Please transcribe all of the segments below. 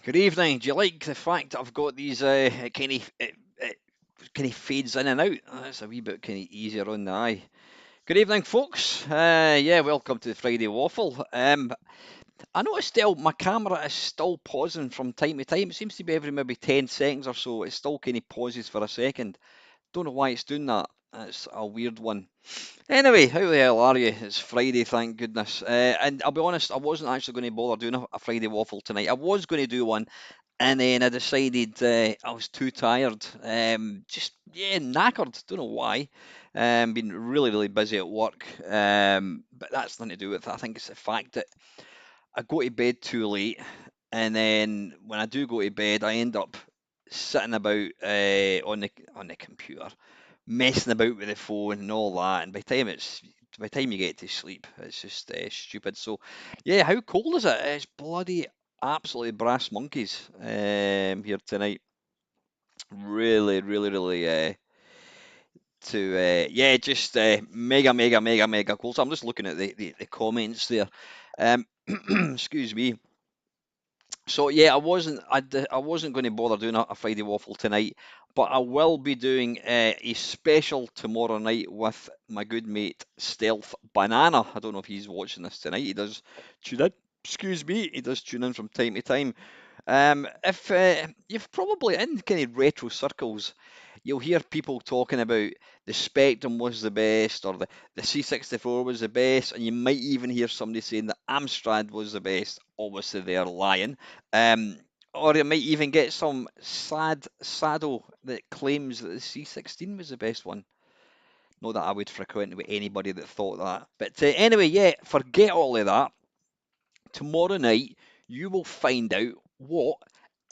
Good evening. Do you like the fact that I've got these kind of fades in and out? That's a wee bit kind of easier on the eye. Good evening, folks. Yeah, welcome to the Friday Waffle. I noticed still my camera is still pausing from time to time. It seems to be every maybe 10 seconds or so. It still kind of pauses for a second. Don't know why it's doing that. It's a weird one. Anyway, how the hell are you? It's Friday, thank goodness. And I'll be honest, I wasn't actually going to bother doing a Friday waffle tonight. I was going to do one, and then I decided I was too tired. Just yeah, knackered. Don't know why. Been really, really busy at work. But that's nothing to do with it. I think it's the fact that I go to bed too late, and then when I do go to bed, I end up sitting about on the computer, messing about with the phone and all that. And by the time you get to sleep, it's just stupid. So, yeah, how cold is it? It's bloody absolutely brass monkeys here tonight. Really, really, really. Yeah, just mega, mega, mega, mega cold. So I'm just looking at the comments there. Excuse me. So yeah, I wasn't going to bother doing a Friday waffle tonight, but I will be doing a special tomorrow night with my good mate Stealth Banana. I don't know if he's watching this tonight. He does tune in. Excuse me, he does tune in from time to time. If you've probably in kind of retro circles, you'll hear people talking about the Spectrum was the best, or the C64 was the best, and you might even hear somebody saying that Amstrad was the best. Obviously, they're lying. Um, or you might even get some saddle that claims that the C16 was the best one. Not that I would frequent with anybody that thought that. But anyway, yeah, forget all of that. Tomorrow night, you will find out what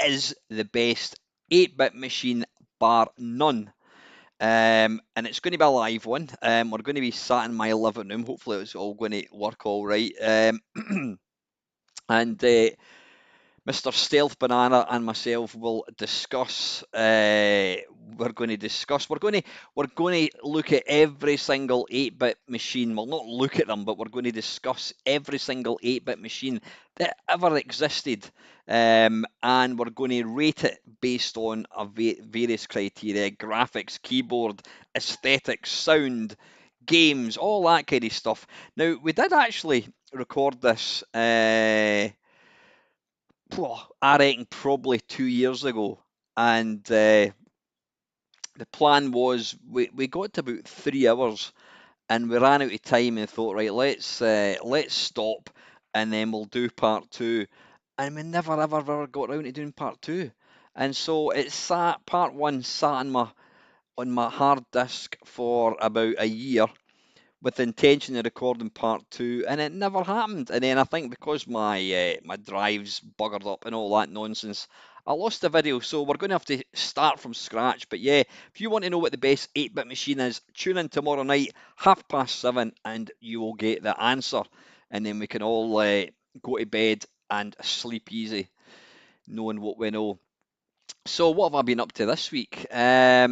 is the best 8-bit machine, bar none. And it's going to be a live one. We're going to be sat in my living room. Hopefully, it's all going to work all right. And Mr. Stealth Banana and myself will discuss. We're going to discuss. We're going to look at every single 8-bit machine. We'll not look at them, but we're going to discuss every single 8-bit machine that ever existed, and we're going to rate it based on various criteria: graphics, keyboard, aesthetics, sound, games, all that kind of stuff. Now, we did actually record this. I reckon probably 2 years ago, and the plan was we got to about 3 hours, and we ran out of time and thought, right, let's stop, and then we'll do part two, and we never ever got around to doing part two, and so it sat part one sat on my hard disk for about a year, with the intention of recording part two, and it never happened. And then I think because my drives buggered up and all that nonsense, I lost the video. So we're going to have to start from scratch. But yeah, if you want to know what the best 8-bit machine is, tune in tomorrow night, 7:30, and you will get the answer. And then we can all go to bed and sleep easy, knowing what we know. So what have I been up to this week? Yeah.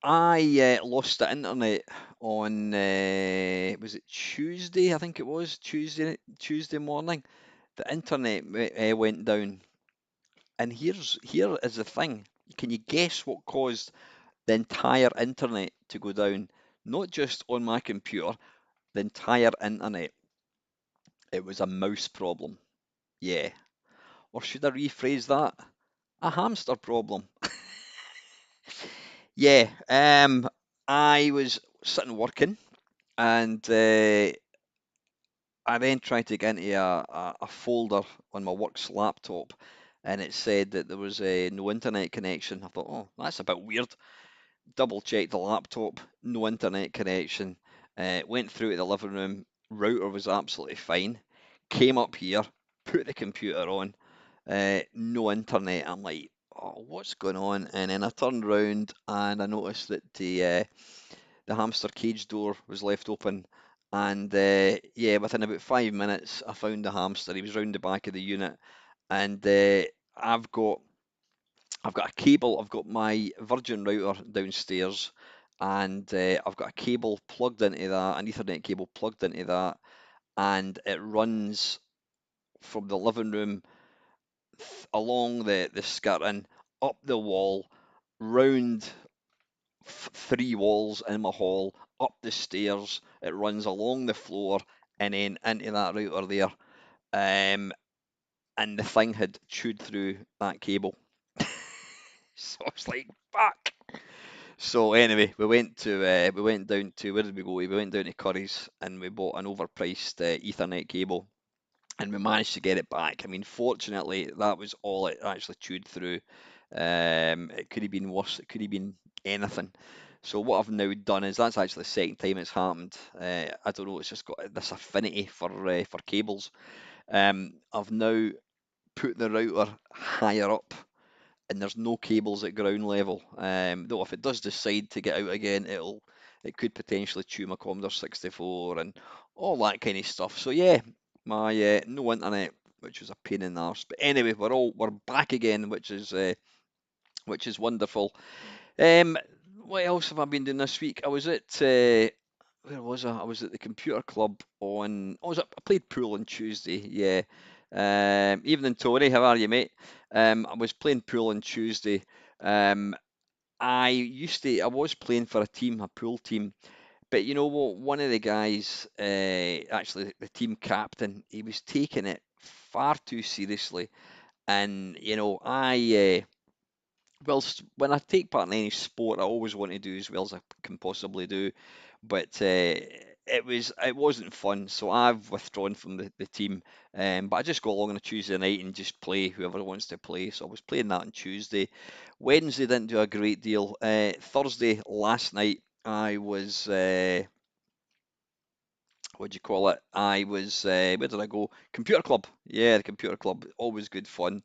I lost the internet on was it Tuesday? I think it was Tuesday morning. The internet went down, and here is the thing. Can you guess what caused the entire internet to go down? Not just on my computer, the entire internet. It was a mouse problem. Yeah. Or should I rephrase that? A hamster problem. Yeah. I was sitting working, and I then tried to get into a folder on my work's laptop, and it said that there was no internet connection. I thought, oh, that's a bit weird. Double checked the laptop, no internet connection. Went through to the living room, router was absolutely fine. Came up here, put the computer on, no internet. I'm like, oh, what's going on? And then I turned round and I noticed that the hamster cage door was left open. And yeah, within about 5 minutes, I found the hamster. He was round the back of the unit, and I've got I've got a cable. I've got my Virgin router downstairs, and I've got a cable plugged into that, an Ethernet cable plugged into that, and it runs from the living room along the skirting, up the wall, round three walls in my hall, up the stairs. It runs along the floor and then into that router there. Um, and the thing had chewed through that cable. So I was like, fuck. So anyway, we went down to where did we go? We went down to Curry's and we bought an overpriced Ethernet cable and we managed to get it back. I mean, fortunately, that was all it actually chewed through. It could have been worse. It could have been anything. So what I've now done is that's actually the second time it's happened. I don't know. It's just got this affinity for cables. I've now put the router higher up and there's no cables at ground level. Though if it does decide to get out again, it could potentially chew my Commodore 64 and all that kind of stuff. So yeah, my no internet, which was a pain in the arse. But anyway, we're back again, which is wonderful. Um, what else have I been doing this week? I was at where was I? I was at the computer club on. I played pool on Tuesday. Yeah. Evening, Tony. How are you, mate? I was playing pool on Tuesday. Um, I was playing for a team, a pool team, but you know what? One of the guys, actually the team captain, he was taking it far too seriously, and you know, whilst when I take part in any sport, I always want to do as well as I can possibly do, but it wasn't fun, so I've withdrawn from the team. But I just go along on a Tuesday night and just play whoever wants to play. So I was playing that on Tuesday. Wednesday didn't do a great deal. Thursday last night I was what do you call it? I was where did I go? Computer club. Yeah, the computer club. Always good fun.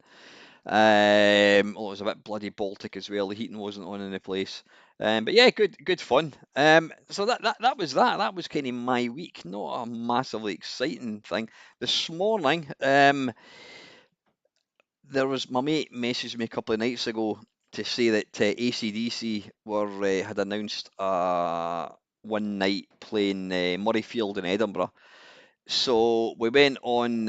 Although it was a bit bloody Baltic as well. The heating wasn't on in the place. But yeah, good fun. So that was that. That was kind of my week. Not a massively exciting thing. This morning, there was my mate messaged me a couple of nights ago to say that AC/DC had announced one night playing Murrayfield in Edinburgh. So we went on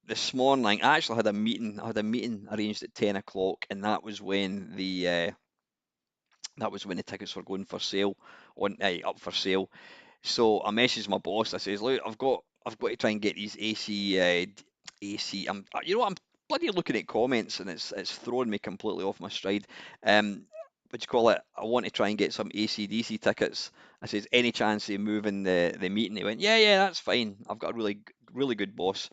this morning. I actually had a meeting. I had a meeting arranged at 10 o'clock, and that was when the tickets were going for sale, up for sale. So I messaged my boss. I says, "Look, I've got to try and get these AC. You know what? I'm bloody looking at comments, and it's throwing me completely off my stride. What do you call it? I want to try and get some AC/DC tickets." I says, "Any chance of moving the meeting?" He went, "Yeah, that's fine. I've got a really good boss."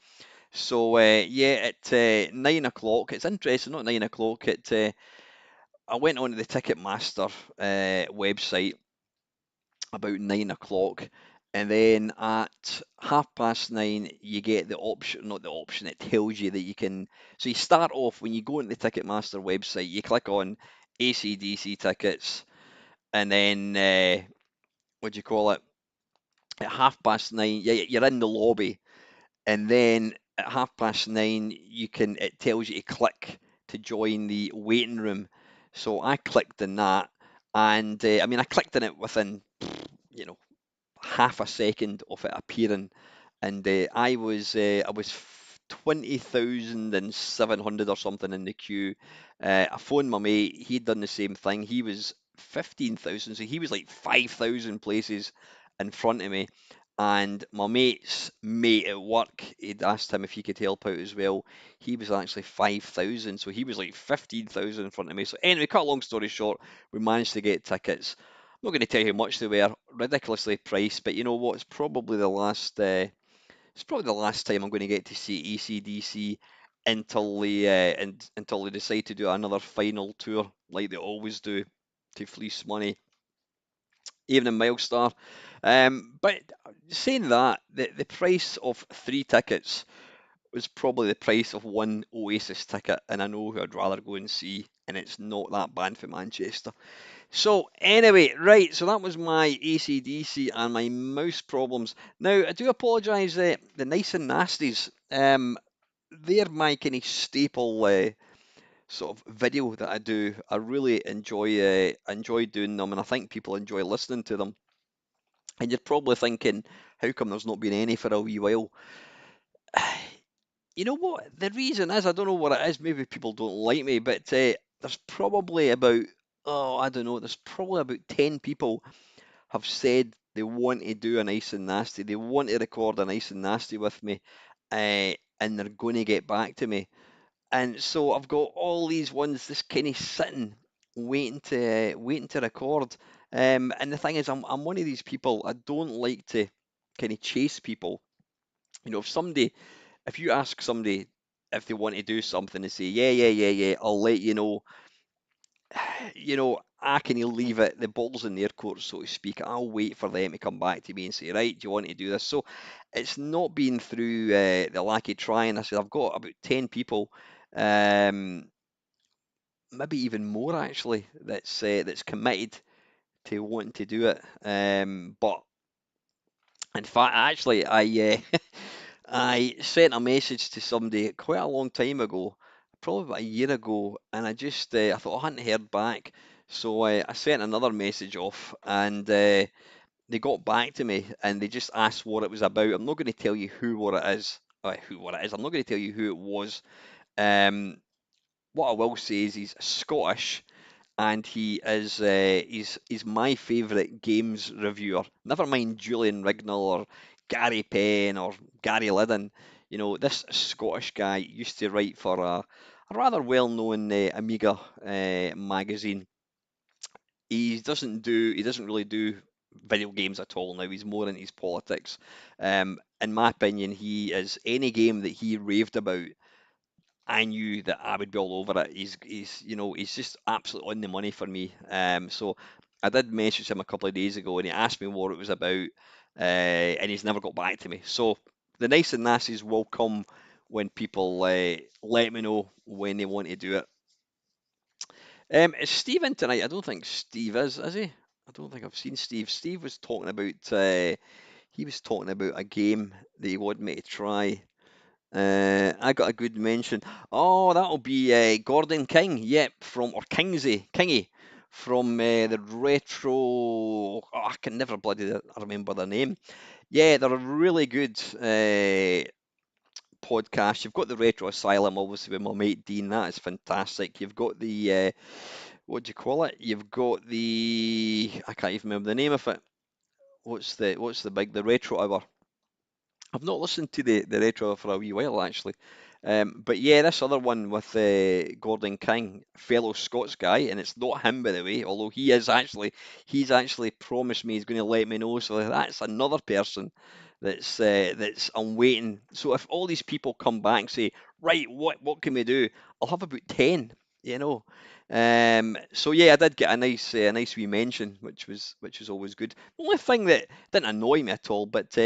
So yeah, at 9 o'clock, it's interesting, not 9 o'clock. I went onto the Ticketmaster website about 9 o'clock, and then at 9:30 you get the option, not the option, it tells you that you can. So you start off when you go into the Ticketmaster website, you click on AC/DC tickets, and then what do you call it? At 9:30, you're in the lobby, and then at 9:30 it tells you to click to join the waiting room. So I clicked in that, and I mean I clicked in it within you know half a second of it appearing, and I was 20,700 or something in the queue. I phoned my mate. He'd done the same thing. He was 15,000, so he was like 5,000 places in front of me. And my mate's mate at work, he'd asked him if he could help out as well. He was actually 5,000, so he was like 15,000 in front of me. So anyway, cut a long story short, we managed to get tickets. I'm not going to tell you how much they were, ridiculously priced, but you know what? It's probably the last time I'm going to get to see AC/DC until they decide to do another final tour like they always do to fleece money, even in Milestar. But saying that, the price of three tickets was probably the price of one Oasis ticket, and I know who I'd rather go and see, and it's not that bad for Manchester. So anyway, right, so that was my ACDC and my mouse problems. Now, I do apologise, the nice and nasties. They're my kind of staple sort of video that I do. I really enjoy doing them, and I think people enjoy listening to them. And you're probably thinking, how come there's not been any for a wee while? You know what? The reason is, I don't know what it is. Maybe people don't like me, but there's probably about, oh, I don't know, there's probably about 10 people have said they want to do a nice and nasty. They want to record a nice and nasty with me, and they're going to get back to me. And so I've got all these ones just kind of sitting, waiting to record. And the thing is, I'm one of these people. I don't like to kind of chase people. You know, if you ask somebody if they want to do something and say, yeah, yeah, yeah, yeah, I'll let you know. I can leave it, the ball's in their court, so to speak. I'll wait for them to come back to me and say, right, do you want to do this? So it's not been through the lack of trying. I said, I've got about 10 people, um, maybe even more actually, that's committed to wanting to do it. But in fact, actually, I sent a message to somebody quite a long time ago, probably about a year ago, and I thought I hadn't heard back, so I sent another message off, and they got back to me and they just asked what it was about. I'm not going to tell you what it is. Who what it is. I'm not going to tell you who it was. Um, what I will say is he's Scottish, and he's my favourite games reviewer. Never mind Julian Rignall or Gary Penn or Gary Liddon. You know, this Scottish guy used to write for a rather well-known Amiga magazine. He doesn't really do video games at all now. He's more into his politics. In my opinion, he is any game that he raved about, I knew that I would be all over it. He's just absolutely on the money for me. So I did message him a couple of days ago, and he asked me what it was about, and he's never got back to me. So the nice and nasties will come when people let me know when they want to do it. Is Steve in tonight? I don't think Steve is he? I don't think I've seen Steve. Steve was talking about he was talking about a game that he wanted me to try. I got a good mention. Oh, that'll be Gordon King. Yep, from or Kingy from the retro. Oh, I can never bloody remember their name. Yeah, they're a really good podcast. You've got the Retro Asylum, obviously with my mate Dean. That is fantastic. You've got the what do you call it? You've got the I can't even remember the name of it. The Retro Hour? I've not listened to the retro for a wee while actually. But yeah, this other one with Gordon King, fellow Scots guy, and it's not him by the way, although he's actually promised me he's going to let me know. So that's another person that's I'm waiting. So if all these people come back and say, right, what can we do? I'll have about 10, you know. So yeah, I did get a nice wee mention, which was always good. The only thing that didn't annoy me at all, but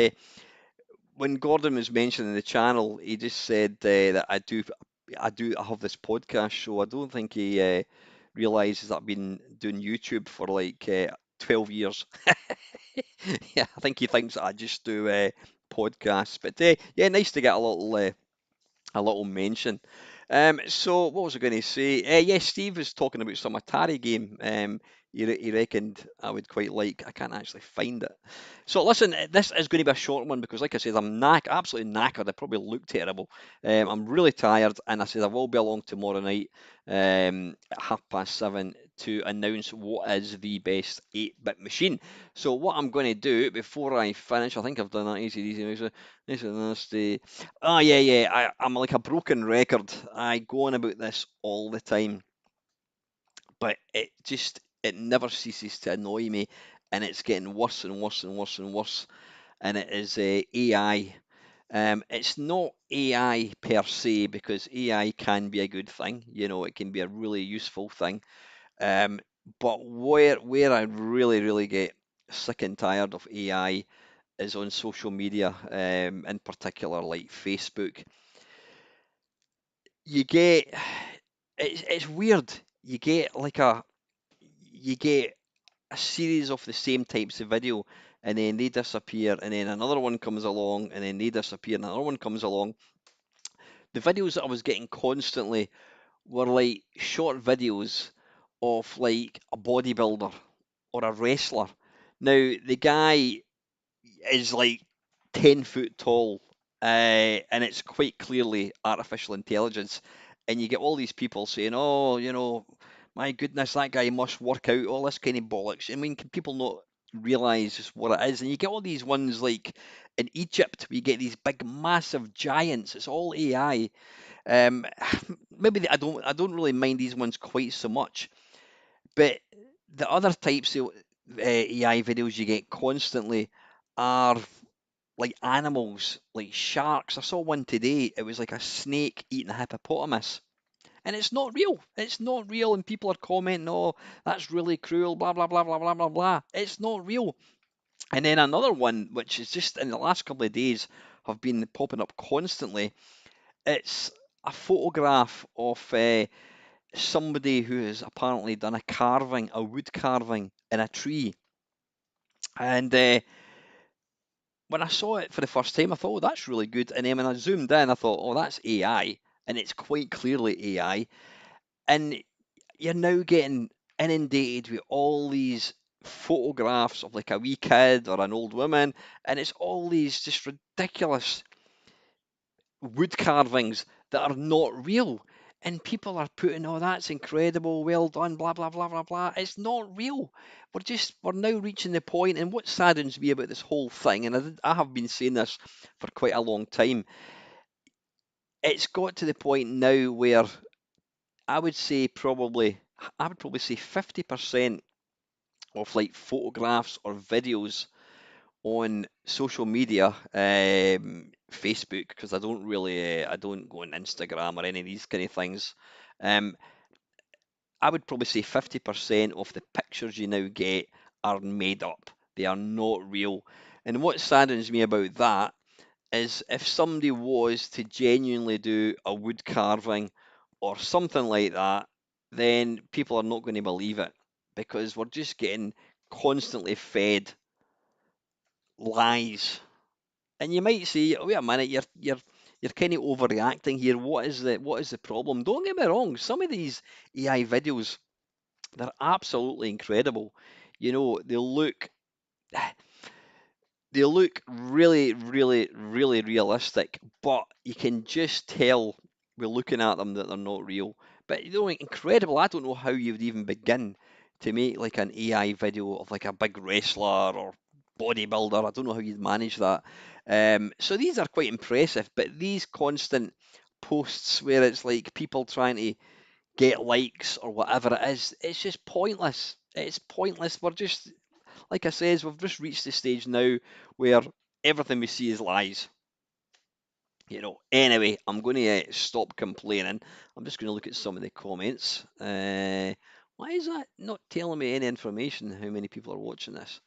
when Gordon was mentioning the channel, he just said that I have this podcast show. I don't think he realizes that I've been doing YouTube for like 12 years. Yeah, I think he thinks that I just do podcasts. But yeah, nice to get a little mention. So what was I going to say? Yeah, Steve was talking about some Atari game. He reckoned I would quite like. I can't actually find it. So listen, this is going to be a short one because, like I said, absolutely knackered. I probably look terrible. I'm really tired, and I said I will be along tomorrow night at 7:30 to announce what is the best 8-bit machine. So what I'm going to do before I finish, I think I've done that easy. This. Oh yeah, yeah. I'm like a broken record. I go on about this all the time, but it never ceases to annoy me, and it's getting worse and worse and worse and worse. And it is AI. It's not AI per se because AI can be a good thing. You know, it can be a really useful thing. Um, but where I really get sick and tired of AI is on social media, in particular like Facebook. you get it's weird. You get like you get a series of the same types of video, and then they disappear, and then another one comes along, and then they disappear, and another one comes along. The videos that I was getting constantly were like short videos of like a bodybuilder or a wrestler. Now the guy is like 10 foot tall, and it's quite clearly artificial intelligence. And you get all these people saying, "Oh, my goodness, that guy must work out all this kind of bollocks." I mean, can people not realize just what it is? And you get all these ones like in Egypt, we get these big, massive giants. It's all AI. Um, maybe I don't really mind these ones quite so much, but the other types of AI videos you get constantly are like animals, like sharks. I saw one today. It was like a snake eating a hippopotamus. And it's not real. It's not real. And people are commenting, oh, that's really cruel, blah, blah, blah, blah, blah, blah, blah. It's not real. And then another one, which is just in the last couple of days have been popping up constantly. It's a photograph of somebody who has apparently done a carving, a wood carving in a tree. And when I saw it for the first time, I thought, oh, that's really good. And then when I zoomed in, I thought, oh, that's AI. And it's quite clearly AI. And you're now getting inundated with all these photographs of like a wee kid or an old woman. And it's all these just ridiculous wood carvings that are not real. And people are putting, oh, that's incredible, well done, blah, blah, blah, blah, blah. It's not real. We're now reaching the point, and what saddens me about this whole thing, and I have been saying this for quite a long time, it's got to the point now where I would say I would probably say 50% of like photographs or videos on social media, Facebook, because I don't go on Instagram or any of these kind of things. Um, I would probably say 50% of the pictures you now get are made up. They are not real. And what saddens me about that is if somebody was to genuinely do a wood carving or something like that, then people are not going to believe it because we're just getting constantly fed lies. And you might say, "Oh, wait a minute, you're kind of overreacting here. What is the problem?" Don't get me wrong. Some of these AI videos, they're absolutely incredible. They look really, really, really realistic, but you can just tell we're looking at them that they're not real. But incredible. I don't know how you would even begin to make like an AI video of like a big wrestler or bodybuilder. I don't know how you'd manage that. So these are quite impressive, but these constant posts where it's like people trying to get likes or whatever it is, it's just pointless. It's pointless. Like I says, we've just reached the stage now where everything we see is lies. Anyway, I'm going to stop complaining. I'm just going to look at some of the comments. Why is that not telling me any information? How many people are watching this?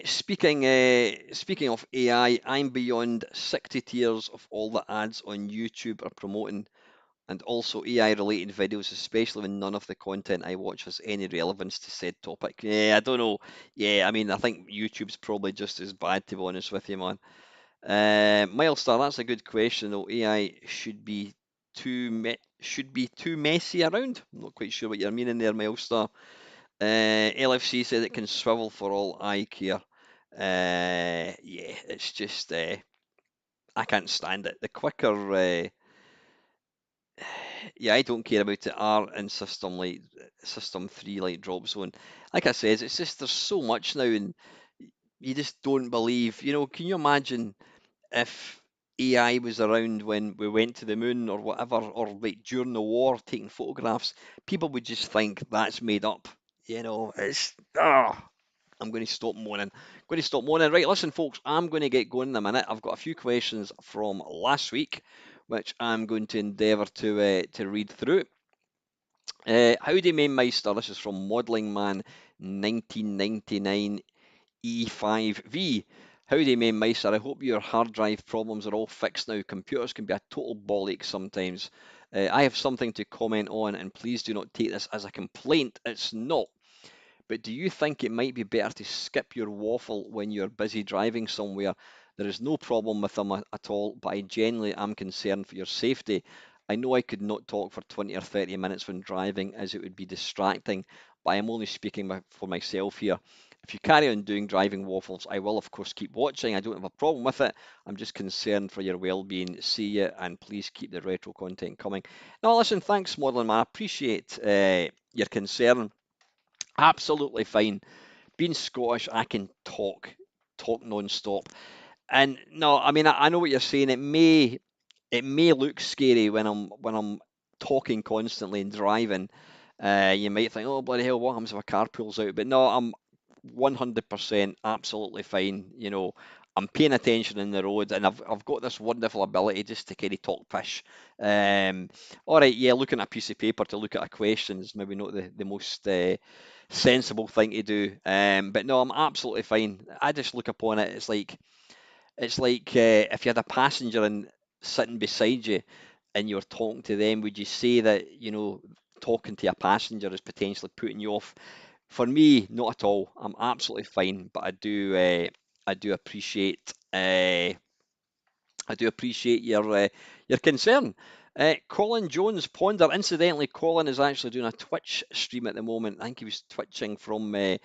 Speaking of AI, I'm beyond 60 tiers of all the ads on YouTube are promoting and also AI related videos, especially when none of the content I watch has any relevance to said topic. Yeah, I don't know. Yeah, I mean, I think YouTube's probably just as bad, to be honest with you, man. Milestar, that's a good question, though. AI should be too messy around. I'm not quite sure what you're meaning there, Milestar. LFC says it can swivel for all I care. Yeah, it's just I can't stand it. The quicker yeah, I don't care about it. R in System 3 like drop zone. Like I says, it's just there's so much now, and you just don't believe. Can you imagine if AI was around when we went to the moon or whatever, or like during the war taking photographs? People would just think that's made up. It's I'm going to stop moaning. Going to stop moaning. Right, listen, folks, I'm going to get going in a minute. I've got a few questions from last week, which I'm going to endeavour to read through. Howdy, Mamemeister. This is from Modelling Man 1999 E5V. Howdy, Mamemeister. I hope your hard drive problems are all fixed now. Computers can be a total bollock sometimes. I have something to comment on, and please do not take this as a complaint. It's not. But do you think it might be better to skip your waffle when you're busy driving somewhere? There is no problem with them at all, but I genuinely am concerned for your safety. I know I could not talk for 20 or 30 minutes when driving as it would be distracting, but I am only speaking for myself here. If you carry on doing driving waffles, I will of course keep watching. I don't have a problem with it. I'm just concerned for your well-being. See you, and please keep the retro content coming. Now, listen, thanks, Modeling Man. I appreciate your concern. Absolutely fine. Being Scottish, I can talk non-stop. And no, I mean, I know what you're saying. It may look scary when I'm talking constantly and driving. You might think, oh bloody hell, what happens if a car pulls out? But no, I'm 100% absolutely fine. I'm paying attention in the road, and I've got this wonderful ability just to kind of talk pish. Um, all right, yeah, looking at a piece of paper to look at a question is maybe not the most sensible thing to do. But no, I'm absolutely fine. I just look upon it. It's like if you had a passenger and sitting beside you, and you were talking to them, would you say that talking to a passenger is potentially putting you off? For me, not at all. I'm absolutely fine, but I do appreciate your concern. Colin Jones Ponder. Incidentally, Colin is actually doing a Twitch stream at the moment. I think he was twitching from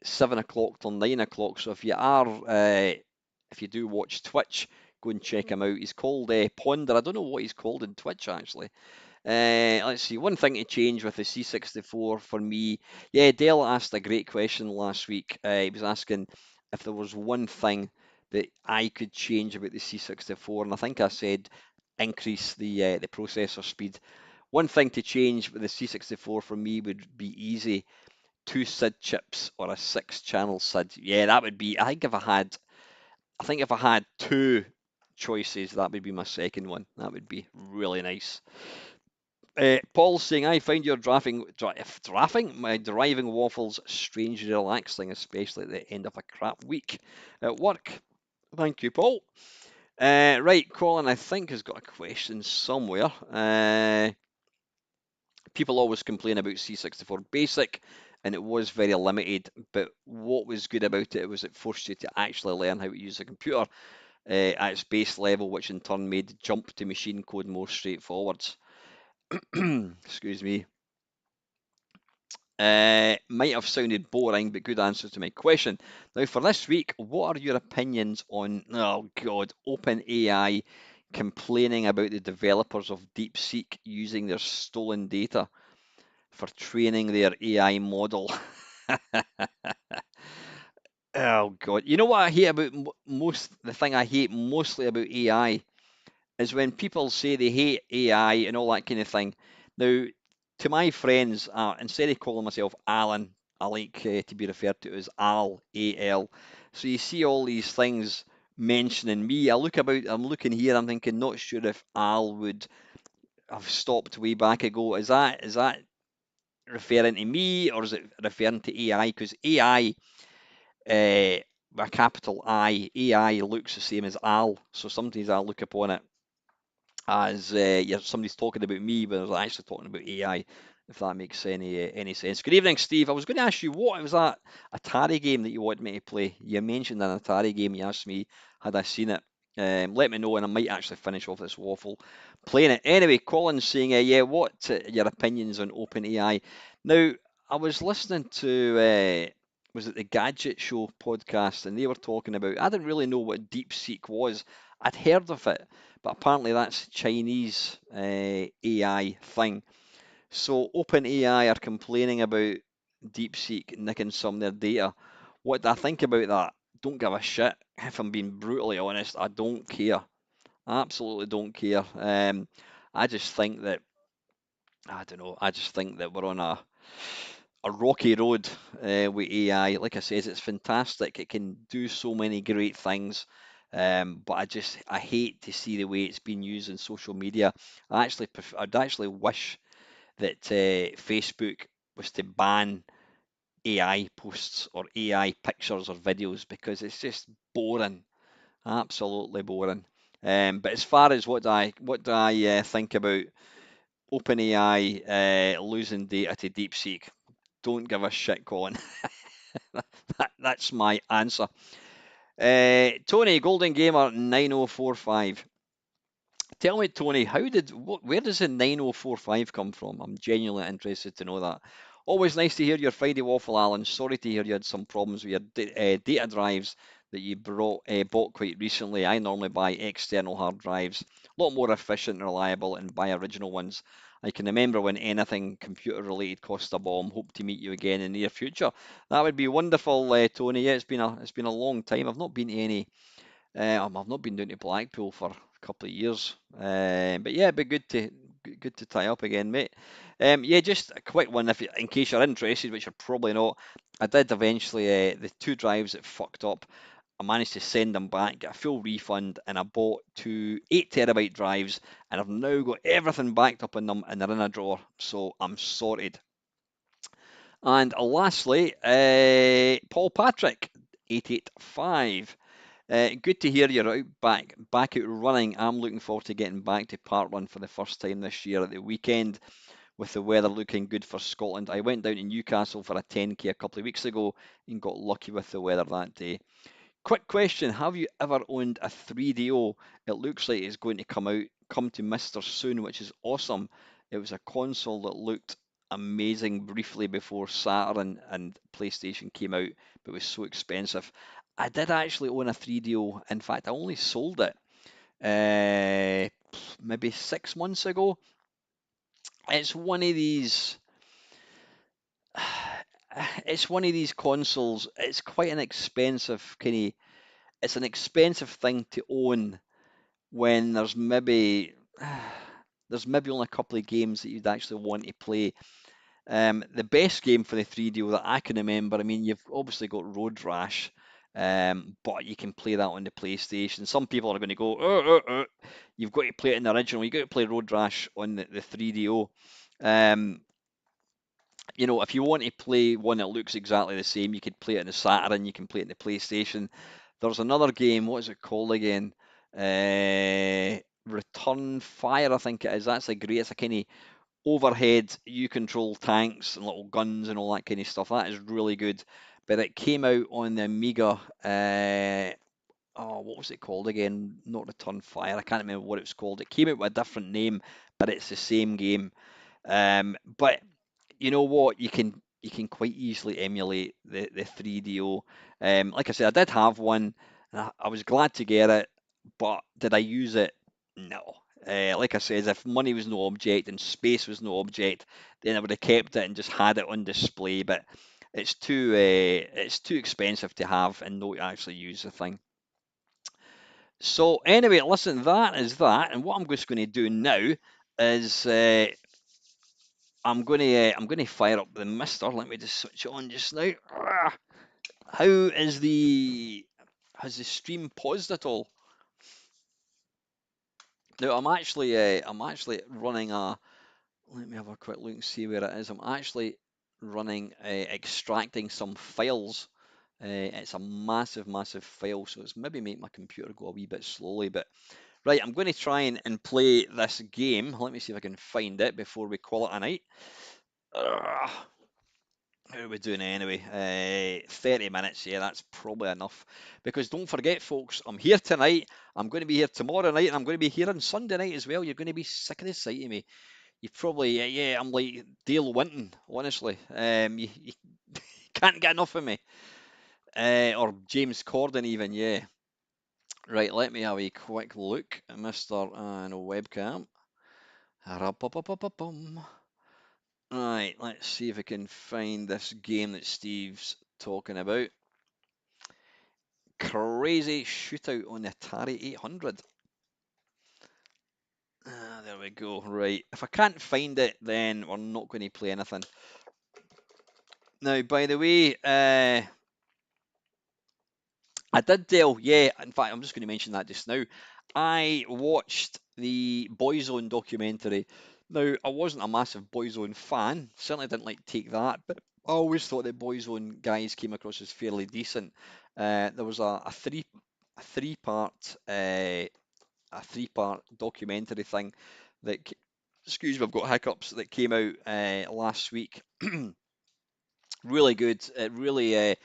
7 o'clock till 9 o'clock. So if you do watch Twitch, go and check him out. He's called Ponder. I don't know what he's called in Twitch actually. Let's see. One thing to change with the C64 for me. Yeah, Dale asked a great question last week. He was asking if there was one thing that I could change about the C64, and I think I said increase the processor speed. One thing to change with the C64 for me would be easy. Two SID chips or a six-channel SID. Yeah, that would be. I think if I had two choices, that would be my second one. That would be really nice. Paul's saying, I find your my driving waffles strangely relaxing, especially at the end of a crap week at work. Thank you, Paul. Right, Colin, I think has got a question somewhere. People always complain about C64 Basic, and it was very limited, but what was good about it was it forced you to actually learn how to use a computer at its base level, which in turn made the jump to machine code more straightforward. Excuse me. Might have sounded boring, but good answer to my question. Now, for this week, what are your opinions on, oh God, OpenAI complaining about the developers of DeepSeek using their stolen data for training their AI model? Oh God, you know what I hate about the thing I hate mostly about AI is when people say they hate AI and all that kind of thing. Now, to my friends, instead of calling myself Alan, I like to be referred to as Al, A-L. So you see all these things mentioning me. I'm looking here, I'm thinking, not sure if Al would have stopped way back ago. Is that referring to me or is it referring to AI? Because AI, a capital AI looks the same as Al. So sometimes I look upon it as yeah, somebody's talking about me, but they're actually talking about AI, if that makes any sense. Good evening, Steve. I was going to ask you what was that Atari game that you wanted me to play? You mentioned an Atari game. You asked me had I seen it. Let me know, and I might actually finish off this waffle playing it. Anyway, Colin's saying, yeah, what your opinions on OpenAI? Now, I was listening to was it the Gadget Show podcast, and they were talking about. I didn't really know what DeepSeek was. I'd heard of it, but apparently that's Chinese AI thing. So OpenAI are complaining about DeepSeek nicking some of their data. What do I think about that? Don't give a shit. If I'm being brutally honest, I don't care. I absolutely don't care. I just think that I don't know. I just think that we're on a rocky road with AI. Like I says, it's fantastic. It can do so many great things. But I hate to see the way it's been used in social media. I'd actually wish that Facebook was to ban AI posts or AI pictures or videos because it's just boring, absolutely boring. But as far as what do I think about OpenAI losing data to DeepSeek, don't give a shit, Colin. That's my answer. Tony Golden Gamer 9045. Tell me, Tony, where does the 9045 come from? I'm genuinely interested to know that. Always nice to hear your Friday Waffle, Alan. Sorry to hear you had some problems with your data drives that you bought quite recently. I normally buy external hard drives, a lot more efficient and reliable, and buy original ones. I can remember when anything computer related cost a bomb. Hope to meet you again in the near future. That would be wonderful, Tony. Yeah, it's been a long time. I've not been to any I've not been down to Blackpool for a couple of years, but yeah, it'd be good to tie up again, mate. Yeah, just a quick one, in case you're interested, which you're probably not. I did eventually the two drives that fucked up. I managed to send them back, get a full refund, and I bought two 8 terabyte drives, and I've now got everything backed up in them, and they're in a drawer, so I'm sorted. And lastly, Paul Patrick, 885. Good to hear you're back out running. I'm looking forward to getting back to Part Run for the first time this year at the weekend with the weather looking good for Scotland. I went down to Newcastle for a 10k a couple of weeks ago and got lucky with the weather that day. Quick question, have you ever owned a 3DO? It looks like it's going to come to Mister soon, which is awesome. It was a console that looked amazing briefly before Saturn and PlayStation came out, but was so expensive. I did actually own a 3DO. In fact, I only sold it maybe 6 months ago. It's one of these. It's one of these consoles. It's quite an expensive kind of. It's an expensive thing to own when there's maybe only a couple of games that you'd actually want to play. The best game for the 3DO that I can remember, I mean, you've obviously got Road Rash, but you can play that on the PlayStation. Some people are going to go, you've got to play it in the original. You've got to play Road Rash on the 3DO. Um, if you want to play one that looks exactly the same, you could play it in the Saturn, you can play it in the PlayStation. There's another game, what is it called again? Return Fire, I think it is. That's a great, it's a kind of overhead, you control tanks and little guns and all that kind of stuff. That is really good. But it came out on the Amiga. What was it called again? Not Return Fire. I can't remember what it was called. It came out with a different name, but it's the same game. But you know what? You can quite easily emulate the 3DO. Like I said, I did have one, and I was glad to get it, but did I use it? No. Like I said, if money was no object and space was no object, then I would have kept it and just had it on display. But it's too expensive to have and not actually use the thing. So anyway, listen, that is that, and what I'm just going to do now is I'm going to fire up the Mister. Let me just switch it on just now. How is the has the stream paused at all? Now I'm actually running a. Let me have a quick look and see where it is. I'm actually running extracting some files. It's a massive, massive file, so it's maybe make my computer go a wee bit slowly. But right, I'm going to try and play this game. Let me see if I can find it before we call it a night. How are we doing anyway? 30 minutes, yeah, that's probably enough. Because don't forget, folks, I'm here tonight. I'm going to be here tomorrow night, and I'm going to be here on Sunday night as well. You're going to be sick of the sight of me. You probably, yeah, I'm like Dale Winton, honestly. You can't get enough of me. Or James Corden, even, yeah. Right, let me have a quick look, Mr. No webcam. Right, let's see if I can find this game that Steve's talking about. Crazy shootout on the Atari 800. There we go. Right. If I can't find it, then we're not going to play anything. Now, by the way, I did tell, yeah, in fact, I'm just going to mention that just now. I watched the Boyzone documentary. Now, I wasn't a massive Boyzone fan, certainly didn't like Take That, but I always thought that Boyzone guys came across as fairly decent. There was a three part a three part documentary thing that excuse me, I've got hiccups that came out last week. Really good. It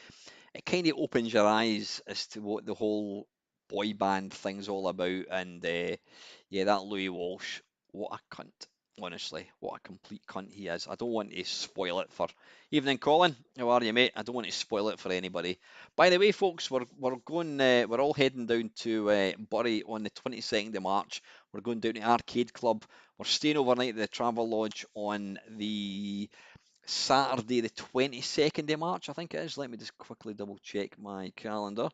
kind of opens your eyes as to what the whole boy band thing's all about. And yeah, that Louis Walsh, what a cunt. Honestly, what a complete cunt he is. I don't want to spoil it for evening, Colin. How are you, mate? I don't want to spoil it for anybody. By the way, folks, we're all heading down to Bury on the 22nd of March. We're going down to Arcade Club. We're staying overnight at the Travel Lodge on the Saturday, the 22nd of March, I think it is. Let me just quickly double check my calendar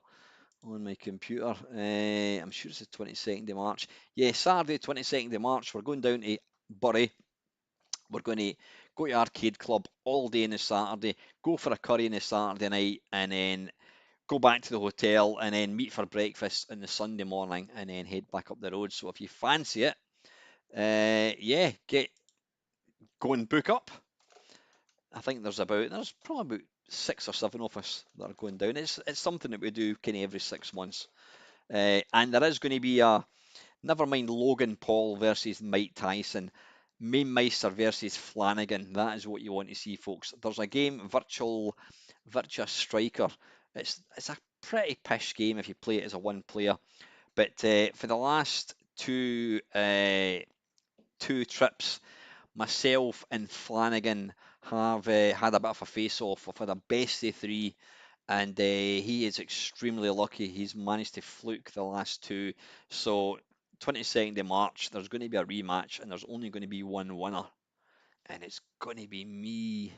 on my computer. I'm sure it's the 22nd of March. Yeah, Saturday, 22nd of March. We're going down to Bury. We're going to go to Arcade Club all day on the Saturday, go for a curry on the Saturday night, and then go back to the hotel and then meet for breakfast on the Sunday morning and then head back up the road. So if you fancy it, yeah, get go and book up. I think there's probably about 6 or 7 of us that are going down. It's something that we do kind of every 6 months. And there is going to be a never mind Logan Paul versus Mike Tyson, Mamemeister versus Flanagan. That is what you want to see, folks. There's a game, Virtua Striker. It's a pretty pish game if you play it as a one player. But for the last two trips, myself and Flanagan have had a bit of a face-off. We've had a best of three, and he is extremely lucky. He's managed to fluke the last two. So, 22nd of March, there's going to be a rematch, and there's only going to be one winner, and it's going to be me.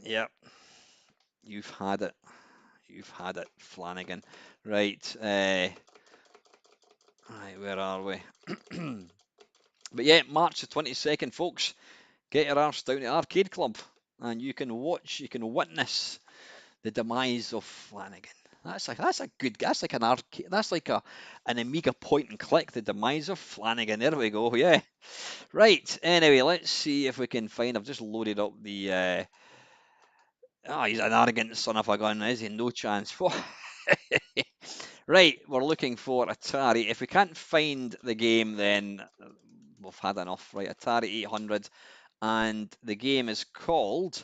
Yep, you've had it. You've had it, Flanagan. Right, right, where are we? But yeah, March the 22nd, folks. Get your arse down to Arcade Club and you can watch, you can witness the demise of Flanagan. That's a good that's like an arcade that's like a an Amiga point and click, the demise of Flanagan. There we go, yeah. Right, anyway, let's see if we can find I've just loaded up the he's an arrogant son of a gun, is he? No chance. Right, we're looking for Atari. If we can't find the game, then we've had enough. Right, Atari 800, and the game is called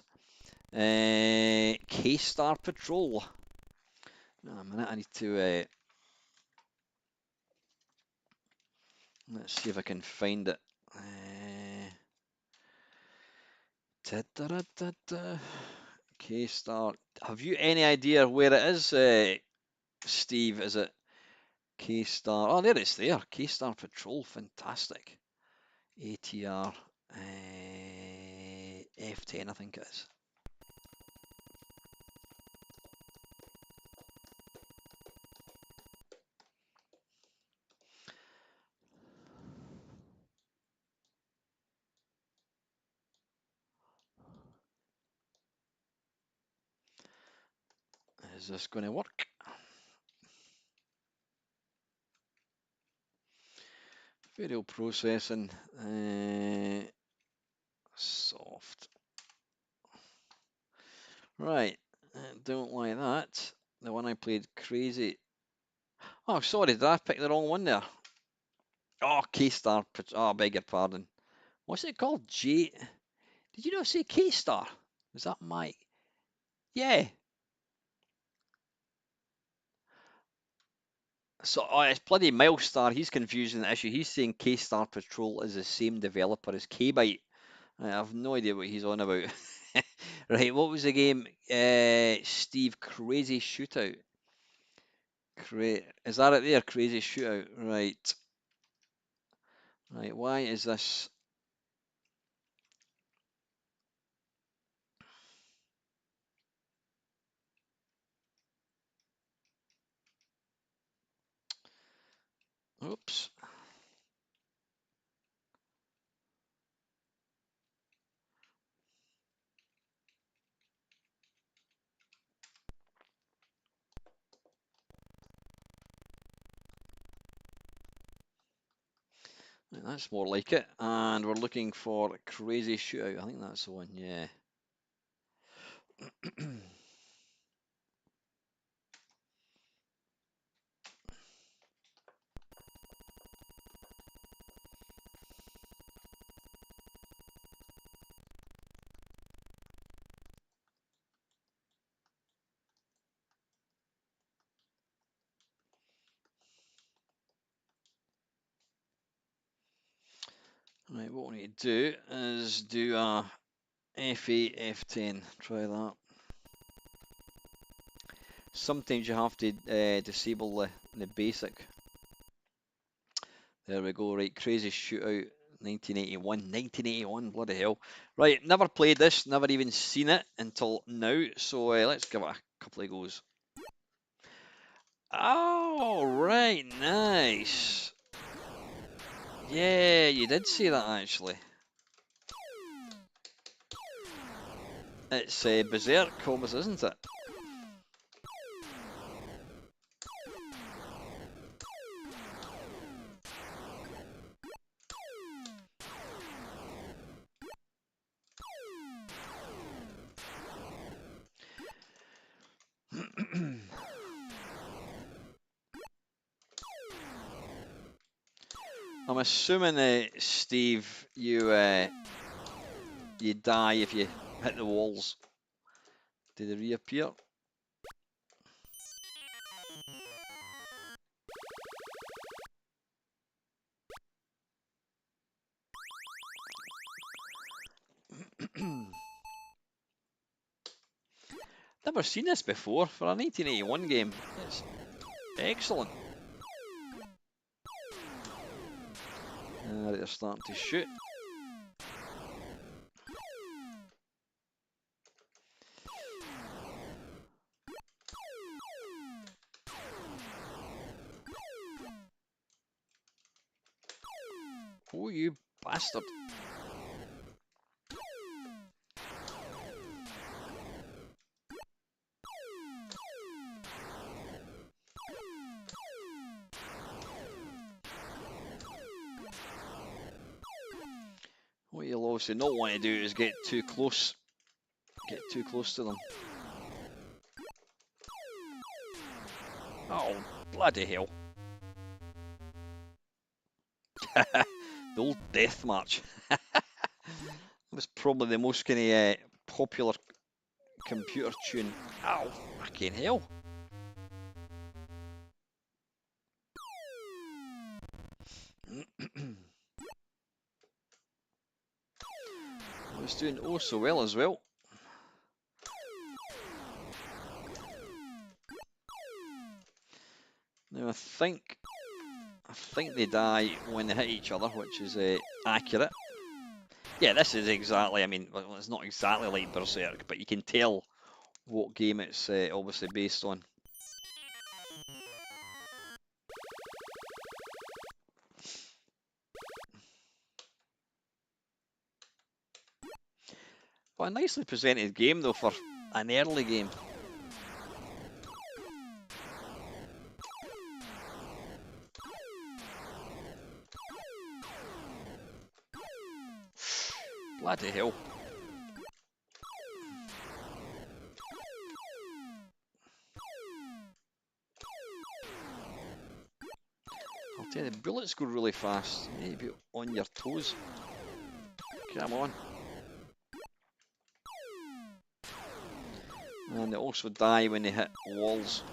K-Star Patrol. No, a minute, I need to let's see if I can find it. K-Star. Have you any idea where it is, Steve? Is it K-Star? Oh, there it's there. K-Star Patrol. Fantastic. ATR F10, I think it is. Is this going to work? Video processing. Soft. Right. Don't like that. The one I played crazy. Oh, sorry, did I pick the wrong one there? Oh, K-Star. Oh, I beg your pardon. What's it called? Did you not say K-Star? Was that my? Yeah. So, oh, it's bloody Milestar. He's confusing the issue. He's saying K-Star Patrol is the same developer as K-Byte. I have no idea what he's on about. Right, what was the game? Steve, Crazy Shootout. Is that it there? Crazy Shootout. Right. Right, why is this? Oops. That's more like it. And we're looking for Crazy Shootout. I think that's the one, yeah. Right, what we need to do is do a F8, F10. Try that. Sometimes you have to disable the basic. There we go, right, Crazy Shootout 1981. 1981, bloody hell. Right, never played this, never even seen it until now, so let's give it a couple of goes. Oh, right, nice. Yeah, you did say that actually. It's Berserk almost, isn't it? I'm assuming, Steve, you die if you hit the walls. Do they reappear? Never seen this before for a 1981 game. It's excellent. They're starting to shoot. Oh, you bastard. What you'll obviously not want to do is get too close. Get too close to them. Oh, bloody hell. The old death march. It was probably the most kind of popular computer tune. Oh, fucking hell. I was doing oh so well as well. Now I think they die when they hit each other, which is accurate. Yeah, this is exactly. I mean, well, it's not exactly like Berserk, but you can tell what game it's obviously based on. But a nicely presented game though for an early game. Bloody hell. I'll tell you, the bullets go really fast. You need to be on your toes. Come on. And they also die when they hit walls.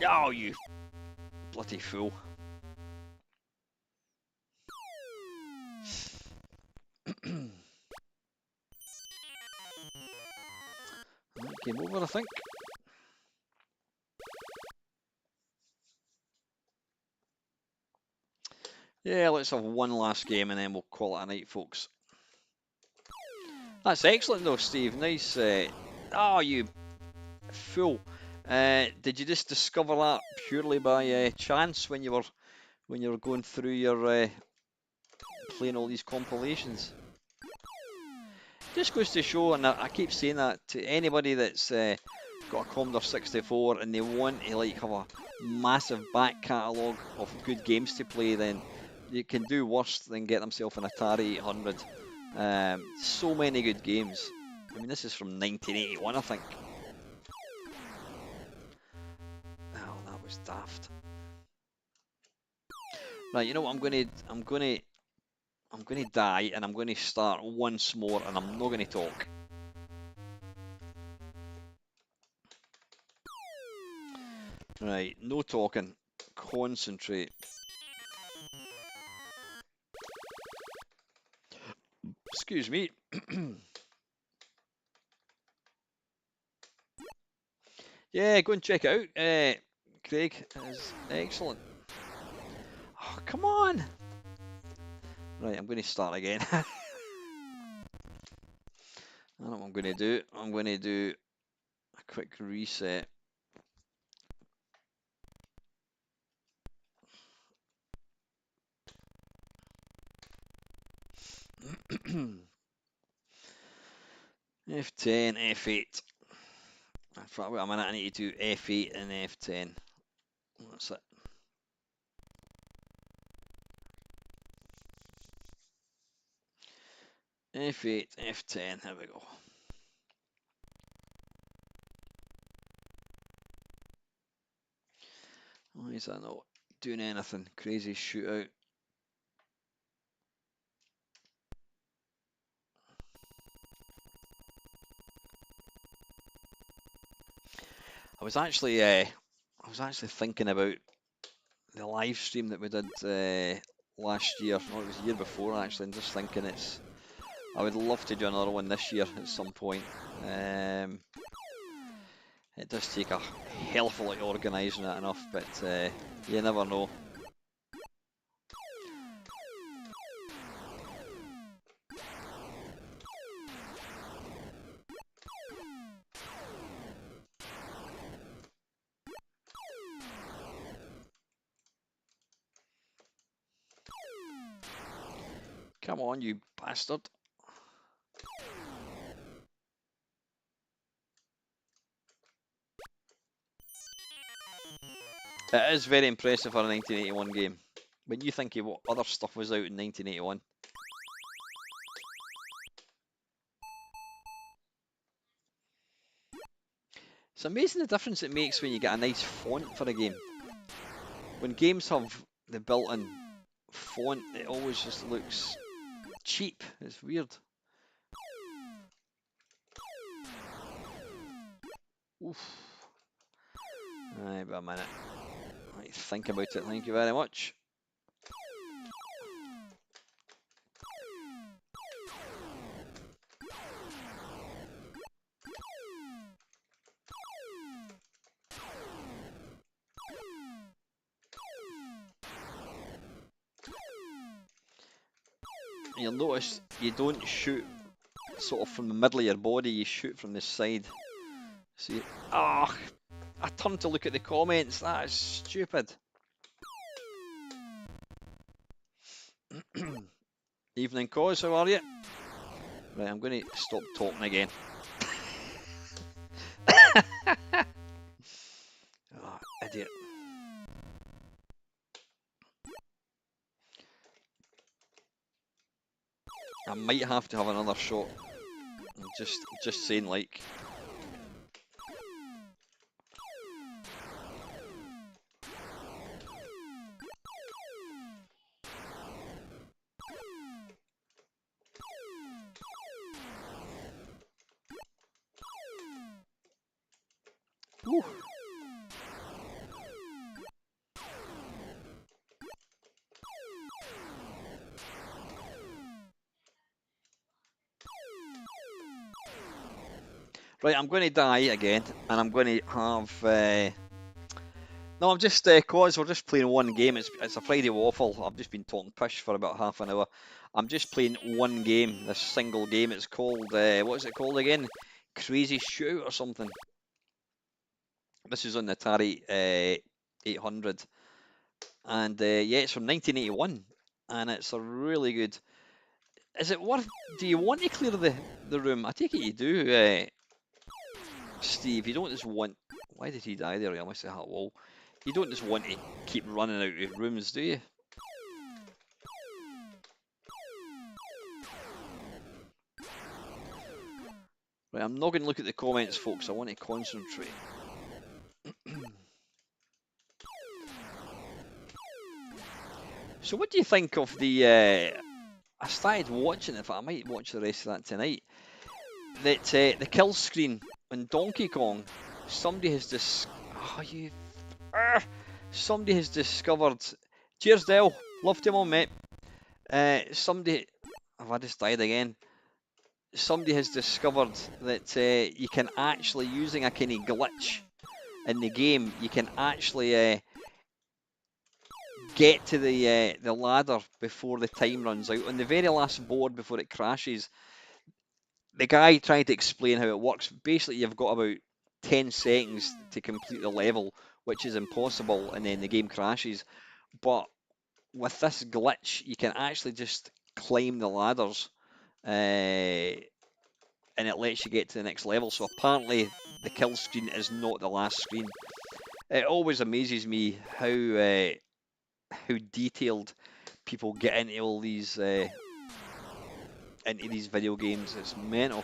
Oh, you bloody fool. Game over, I think. Yeah, let's have one last game and then we'll call it a night, folks. That's excellent though, Steve. Nice. Oh, you fool. Did you just discover that purely by chance when you were going through your playing all these compilations? Just goes to show, and I keep saying that to anybody that's got a Commodore 64 and they want to like have a massive back catalogue of good games to play, then you can do worse than get themselves an Atari 800. So many good games. I mean, this is from 1981, I think. Oh, that was daft. Right, you know what? I'm gonna die, and I'm gonna start once more, and I'm not gonna talk. Right, no talking. Concentrate. Excuse me. Yeah, go and check it out. Craig is excellent. Oh, come on. Right, I'm going to start again. I don't know what I'm going to do. I'm going to do a quick reset. F10, F8. For about a minute, I need to do F8 and F10. That's it. F8, F10, here we go. Why is that not doing anything? Crazy shootout. I was actually thinking about the live stream that we did last year. No, it was the year before actually, and just thinking I would love to do another one this year at some point. It does take a hell of a lot of organising it enough, but you never know. Come on, you bastard. It is very impressive for a 1981 game. When you think of what other stuff was out in 1981. It's amazing the difference it makes when you get a nice font for a game. When games have the built-in font, it always just looks cheap. It's weird. Oof. Right, but a minute. Right, think about it. Thank you very much. You'll notice you don't shoot sort of from the middle of your body, you shoot from the side. See? Ah, I turned to look at the comments. That is stupid. Evening, Cause, how are you? Right, I'm going to stop talking again. Oh, idiot. I might have to have another shot. I'm just saying, like. Whew. Right, I'm going to die again, and I'm going to have No, I'm just cause we're just playing one game. It's a Friday Waffle. I've just been talking pish for about half an hour. I'm just playing one game, this single game. It's called what is it called again? Crazy Shoot or something. This is on the Atari 800, and yeah, it's from 1981, and it's a really good. Is it worth? Do you want to clear the room? I take it you do, Steve. You don't just want. Why did he die there? I must have hit a wall. You don't just want to keep running out of rooms, do you? Right, I'm not going to look at the comments, folks. I want to concentrate. So, what do you think of the? I started watching it. I might watch the rest of that tonight. That the kill screen on Donkey Kong. Somebody has Oh, you. Somebody has discovered. Cheers, Dell. Love to on, mate. Somebody. Have I just died again? Somebody has discovered that you can actually, using a kind of glitch in the game, you can actually get to the ladder before the time runs out. On the very last board before it crashes, the guy trying to explain how it works. Basically, you've got about 10 seconds to complete the level, which is impossible, and then the game crashes. But with this glitch, you can actually just climb the ladders. And it lets you get to the next level. So apparently the kill screen is not the last screen. It always amazes me how detailed people get into these video games. It's mental.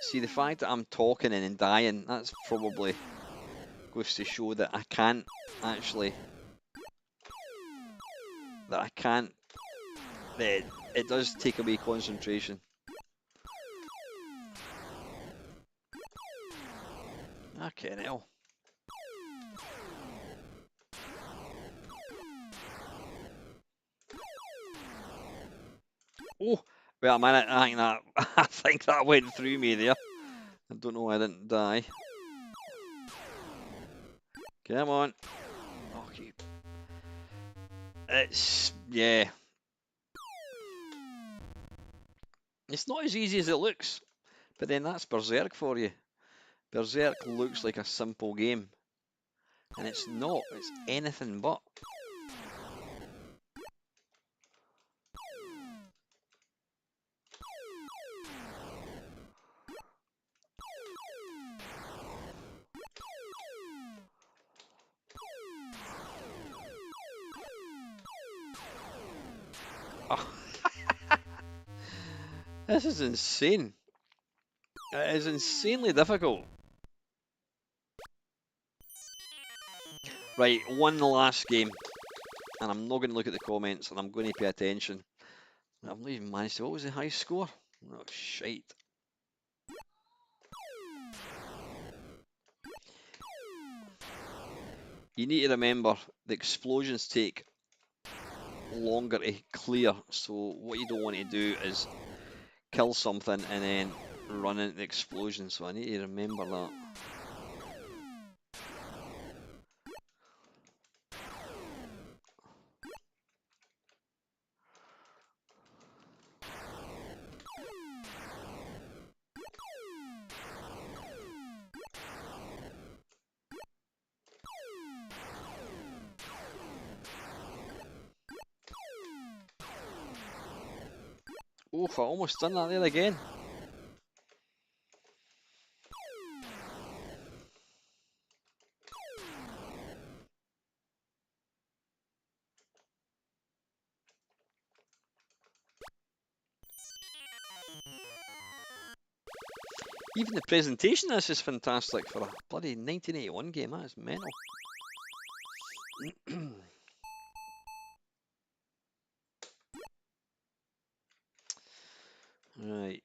See, the fact that I'm talking and dying, that's probably goes to show that I can't actually, that I can't, that it does take away concentration. Okay, now. Oh, wait a minute, I think that went through me there. I don't know why I didn't die. Come on. Okay. Yeah. It's not as easy as it looks, but then that's Berserk for you. Berserk looks like a simple game, and it's not. It's anything but. Oh, this is insane. It is insanely difficult. Right, one last game, and I'm not going to look at the comments, and I'm going to pay attention. I've not even managed to. What was the high score? Oh, shite. You need to remember the explosions take longer to clear, so what you don't want to do is kill something and then run into the explosion, so I need to remember that. Oof, I almost done that there again. Even the presentation of this is fantastic for a bloody 1981 game. That is mental. Right.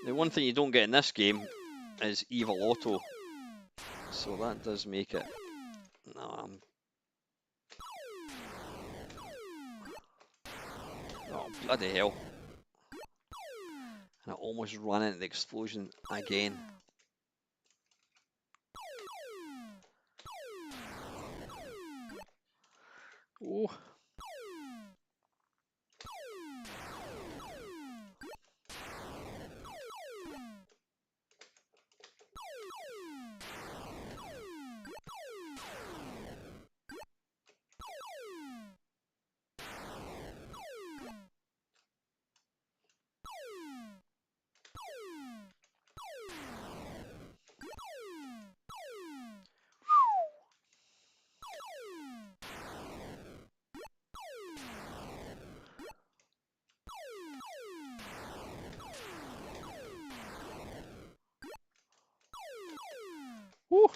The one thing you don't get in this game is evil auto. So that does make it. No, oh, bloody hell. And I almost ran into the explosion again. Oh. Woo.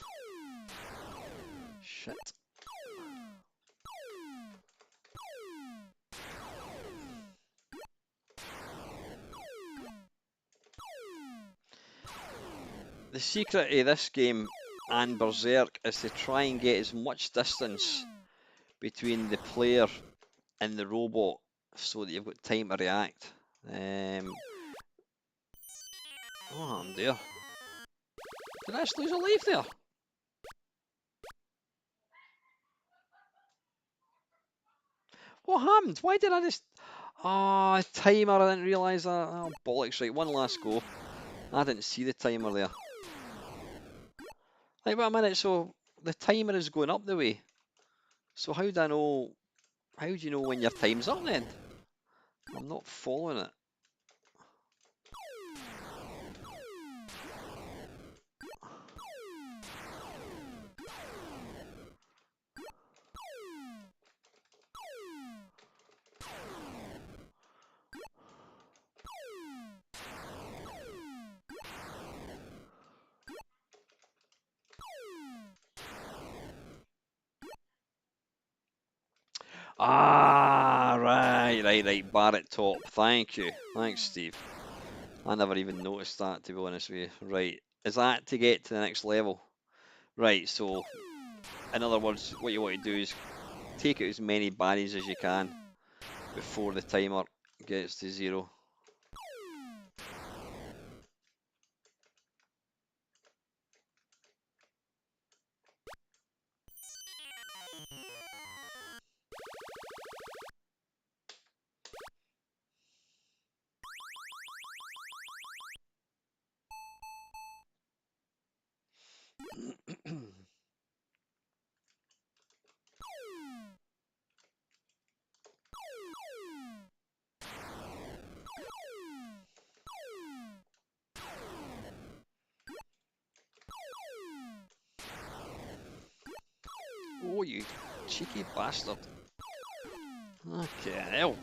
Shit. The secret of this game and Berserk is to try and get as much distance between the player and the robot so that you've got time to react. Oh, I'm there. Did I just lose a life there? What happened? Why did I just... Oh, timer, I didn't realise that. Oh, bollocks, right, one last go. I didn't see the timer there. Like, wait a minute, so the timer is going up the way. So how do I know... How do you know when your time's up then? I'm not following it. Ah, right. Barrett top. Thank you. Thanks, Steve. I never even noticed that, to be honest with you. Right. Is that to get to the next level? Right, so, in other words, what you want to do is take out as many berries as you can before the timer gets to 0. Oh, you cheeky bastard. Okay, hell.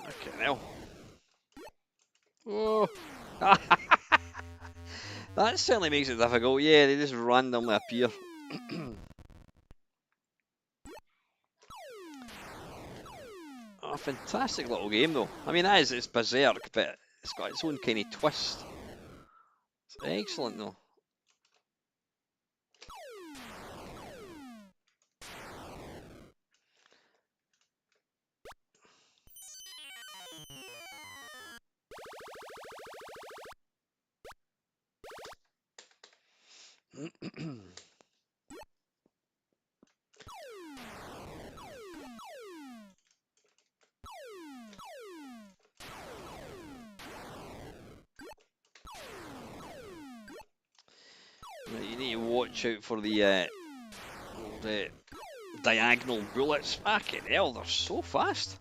Okay, hell. Oh. That certainly makes it difficult. Yeah, they just randomly appear. Oh, fantastic little game though. I mean, it's Berserk, but it's got its own kind of twist. It's excellent though. You need to watch out for the old, diagonal bullets. Fucking hell, they're so fast.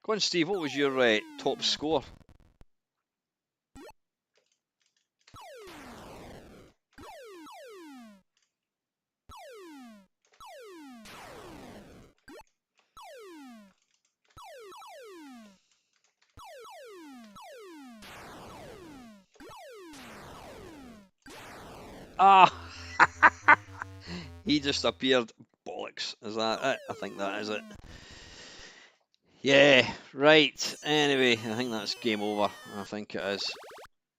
Go on, Steve, what was your top score? Ah, he just appeared. Bollocks. Is that it? I think that is it. Yeah, right. Anyway, I think that's game over. I think it is.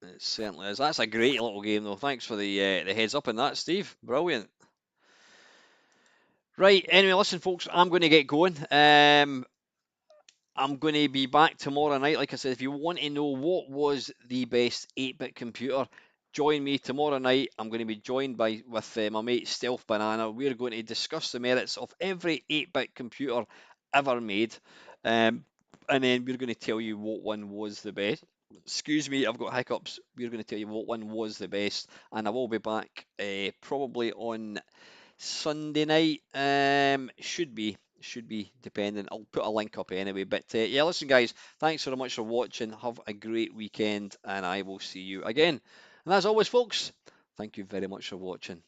It certainly is. That's a great little game, though. Thanks for the heads up on that, Steve. Brilliant. Right. Anyway, listen, folks. I'm going to get going. I'm going to be back tomorrow night. Like I said, if you want to know what was the best 8-bit computer, join me tomorrow night. I'm going to be joined with my mate Stealth Banana. We're going to discuss the merits of every 8-bit computer ever made, um, and then we're going to tell you what one was the best. Excuse me, I've got hiccups. We're going to tell you what one was the best, and I will be back probably on Sunday night. Should be depending. I'll put a link up anyway. But yeah, listen, guys, thanks very much for watching. Have a great weekend, and I will see you again. And as always, folks, thank you very much for watching.